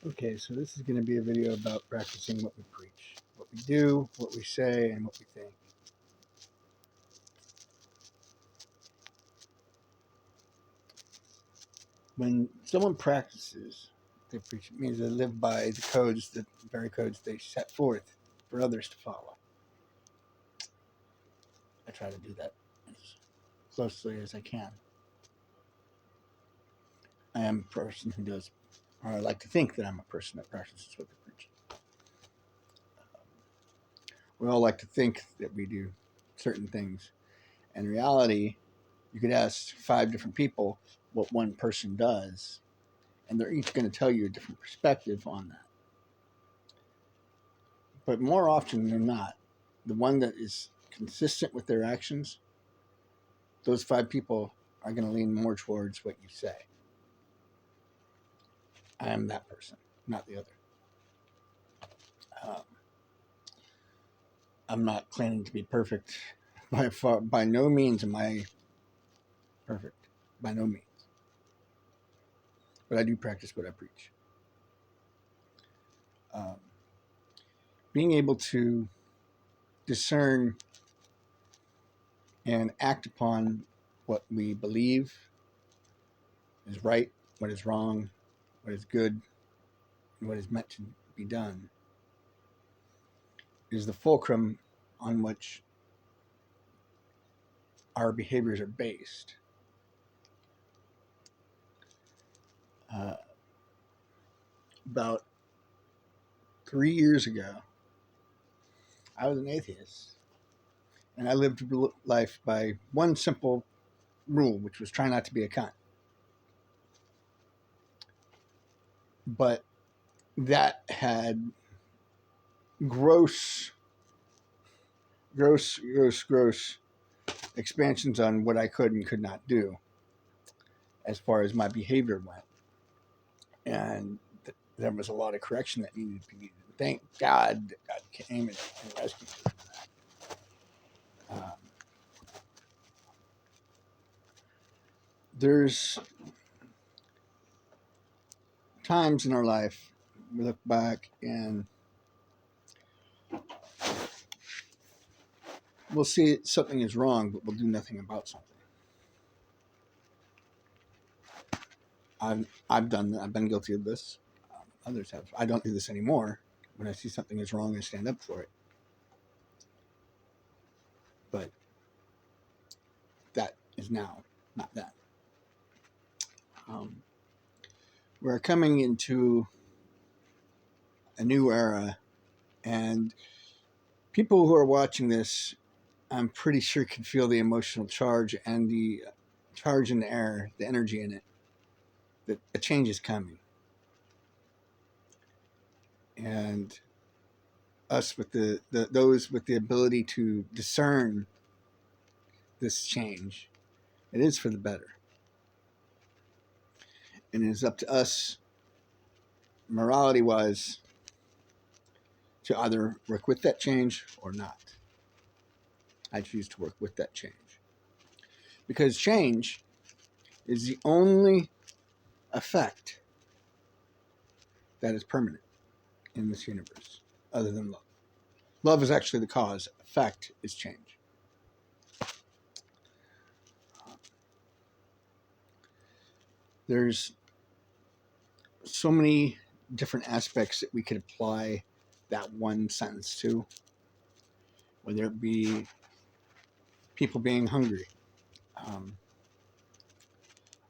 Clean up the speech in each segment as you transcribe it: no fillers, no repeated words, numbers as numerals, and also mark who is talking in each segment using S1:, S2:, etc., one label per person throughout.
S1: Okay, so this is going to be a video about practicing what we preach, what we do, what we say, and what we think. When someone practices, they preach, it means they live by the codes, the very codes they set forth for others to follow. I try to do that as closely as I can. I am a person who does, or I like to think that I'm a person that practices what they preach. We all like to think that we do certain things. In reality, you could ask 5 different people what one person does, and they're each going to tell you a different perspective on that. But more often than not, the one that is consistent with their actions, those 5 people are going to lean more towards what you say. I am that person, not the other. Um, I'm not claiming to be perfect. By no means am I perfect. By no means. But I do practice what I preach. Um, Being able to discern and act upon what we believe is right, what is wrong, what is good, and what is meant to be done is the fulcrum on which our behaviors are based. Uh, about 3 years ago, I was an atheist, and I lived life by one simple rule, which was try not to be a cunt. But that had gross, gross expansions on what I could and could not do as far as my behavior went. And there was a lot of correction that needed to be needed. Thank God that God came and rescued me. There's times in our life we look back and we'll see something is wrong, but we'll do nothing about something. I've done that. I've been guilty of this. Others have. I don't do this anymore. When I see something is wrong, I stand up for it. But that is now, not then. We're coming into a new era, and people who are watching this, I'm pretty sure can feel the emotional charge and the charge in the air, the energy in it, that a change is coming. And us with those with the ability to discern this change, it is for the better. And it is up to us, morality-wise, to either work with that change or not. I choose to work with that change. Because change is the only effect that is permanent in this universe, other than love. Love is actually the cause. Effect is change. There's so many different aspects that we could apply that one sentence to, whether it be people being hungry,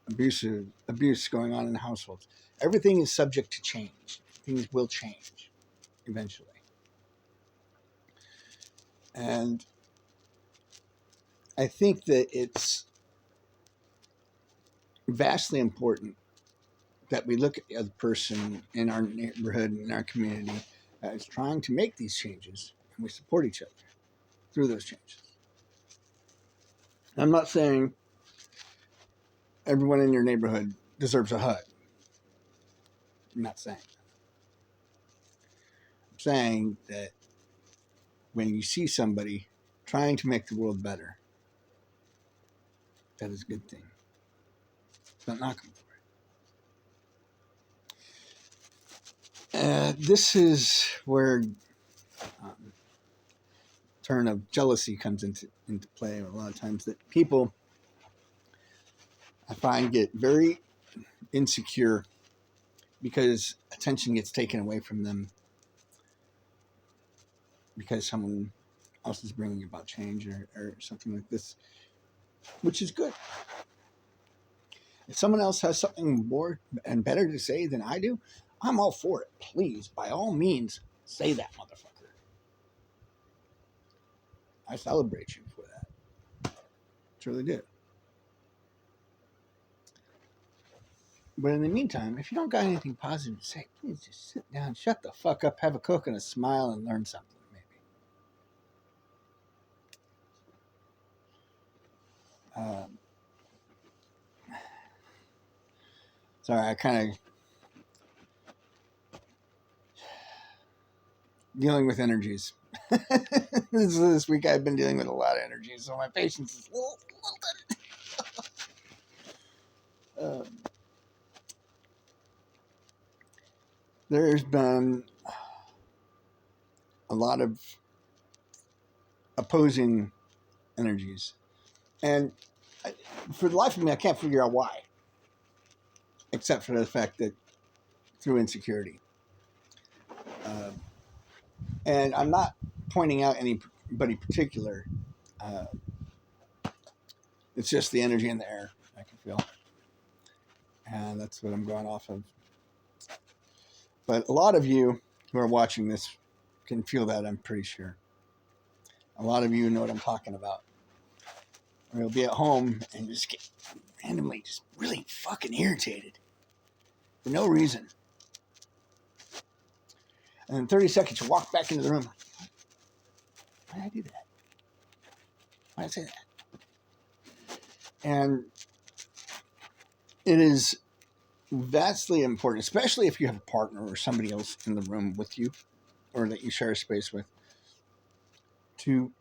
S1: abuse going on in households. Everything is subject to change. Things will change eventually. And I think that it's vastly important that we look at the other person in our neighborhood, in our community, that is trying to make these changes, and we support each other through those changes. I'm not saying everyone in your neighborhood deserves a hug. I'm not saying that. I'm saying that when you see somebody trying to make the world better, that is a good thing. Don't knock them for This is where turn of jealousy comes into play. A lot of times that people, I find, get very insecure because attention gets taken away from them because someone else is bringing about change or something like this, which is good. If someone else has something more and better to say than I do, I'm all for it. Please, by all means, say that, motherfucker. I celebrate you for that. Truly do. But in the meantime, if you don't got anything positive to say, please just sit down, shut the fuck up, have a Coke and a smile, and learn something, maybe. Sorry, I kind of dealing with energies. This week I've been dealing with a lot of energies, so my patience is a little there's been a lot of opposing energies. And for the life of me, I can't figure out why, except for the fact that through insecurity. And I'm not pointing out anybody particular. It's just the energy in the air I can feel. And that's what I'm going off of. But a lot of you who are watching this can feel that, I'm pretty sure. A lot of you know what I'm talking about. Or you'll be at home and just get randomly just really fucking irritated for no reason. And in 30 seconds, you walk back into the room. Why did I do that? Why did I say that? And it is vastly important, especially if you have a partner or somebody else in the room with you or that you share a space with, to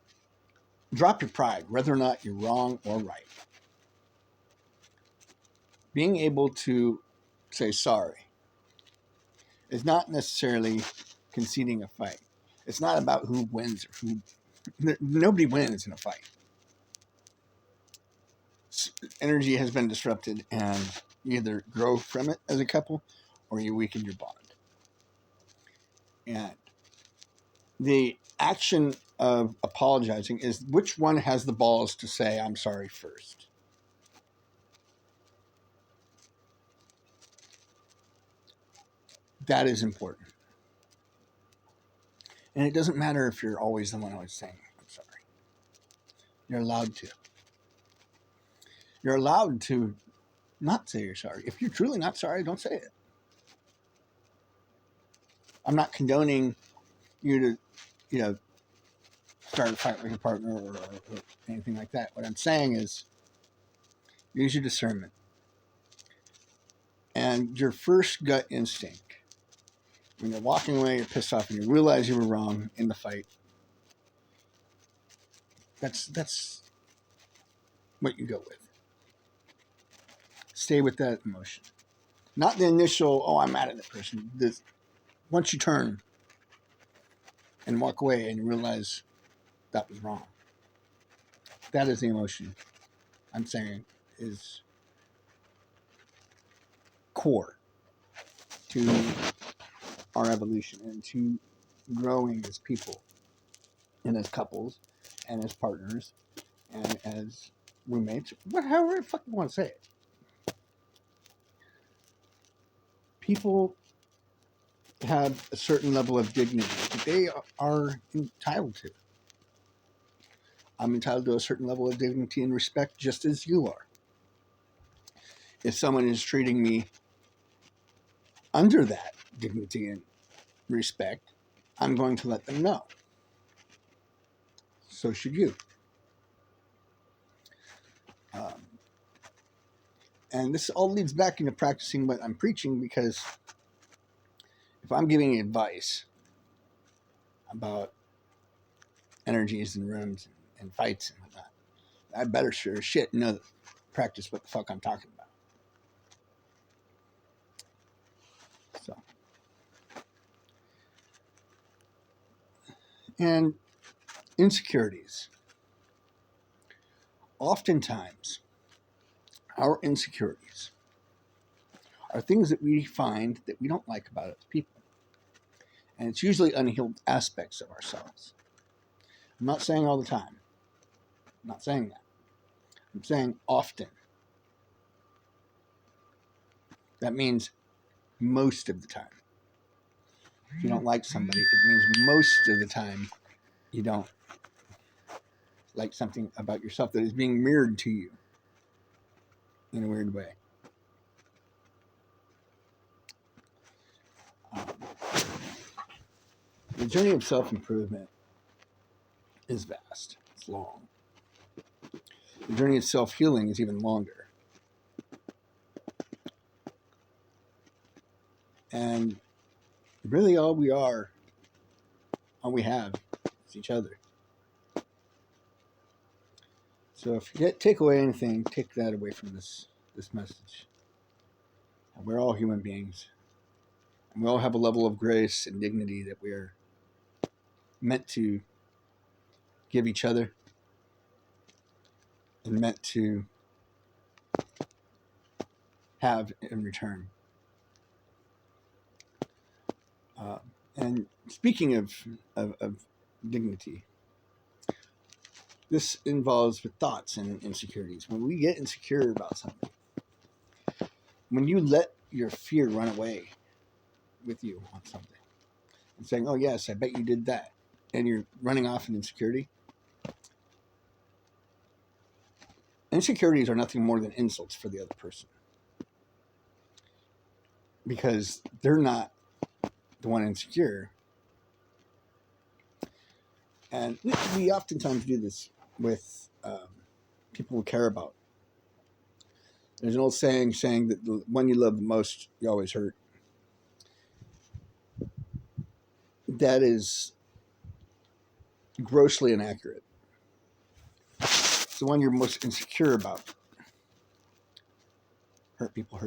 S1: drop your pride, whether or not you're wrong or right. Being able to say sorry is not necessarily conceding a fight. It's not about who wins or who. Nobody wins in a fight. Energy has been disrupted, and you either grow from it as a couple or you weaken your bond. And the action of apologizing is which one has the balls to say, I'm sorry first. That is important. And it doesn't matter if you're always the one always saying, I'm sorry. You're allowed to. You're allowed to not say you're sorry. If you're truly not sorry, don't say it. I'm not condoning you to, start a fight with your partner or anything like that. What I'm saying is use your discernment. And your first gut instinct, when you're walking away, you're pissed off, and you realize you were wrong in the fight, that's what you go with. Stay with that emotion. Not the initial, oh, I'm mad at that person. Once you turn and walk away and you realize that was wrong, that is the emotion I'm saying is core to our evolution and to growing as people and as couples and as partners and as roommates, however the fuck you want to say it. People have a certain level of dignity that they are entitled to. I'm entitled to a certain level of dignity and respect just as you are. If someone is treating me under that dignity and respect, I'm going to let them know. So should you. And this all leads back into practicing what I'm preaching, because if I'm giving advice about energies and rooms and fights and whatnot, I better sure as shit know practice what the fuck I'm talking about. So And insecurities. Oftentimes, our insecurities are things that we find that we don't like about other people. And it's usually unhealed aspects of ourselves. I'm not saying all the time. I'm not saying that. I'm saying often. That means most of the time. If you don't like somebody, it means most of the time you don't like something about yourself that is being mirrored to you in a weird way. The journey of self-improvement is vast. It's long. The journey of self-healing is even longer. And really all we have is each other. So if you take away anything, take that away from this message. And we're all human beings. And we all have a level of grace and dignity that we're meant to give each other and meant to have in return. And speaking of dignity, this involves with thoughts and insecurities. When we get insecure about something, when you let your fear run away with you on something and saying, oh yes, I bet you did that, and you're running off in insecurity, insecurities are nothing more than insults for the other person. Because they're not the one insecure. And we oftentimes do this with people we care about. There's an old saying that the one you love the most, you always hurt. That is grossly inaccurate. It's the one you're most insecure about. Hurt people.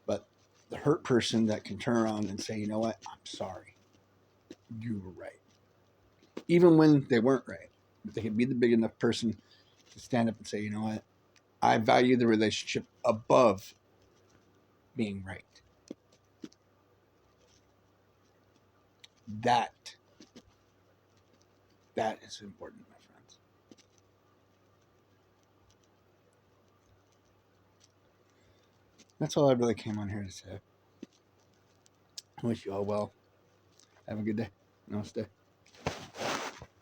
S1: But the hurt person that can turn around and say, you know what, I'm sorry. You were right. Even when they weren't right. But they can be the big enough person to stand up and say, you know what, I value the relationship above being right. That is important, my friends. That's all I really came on here to say. I wish you all well. Have a good day. Namaste.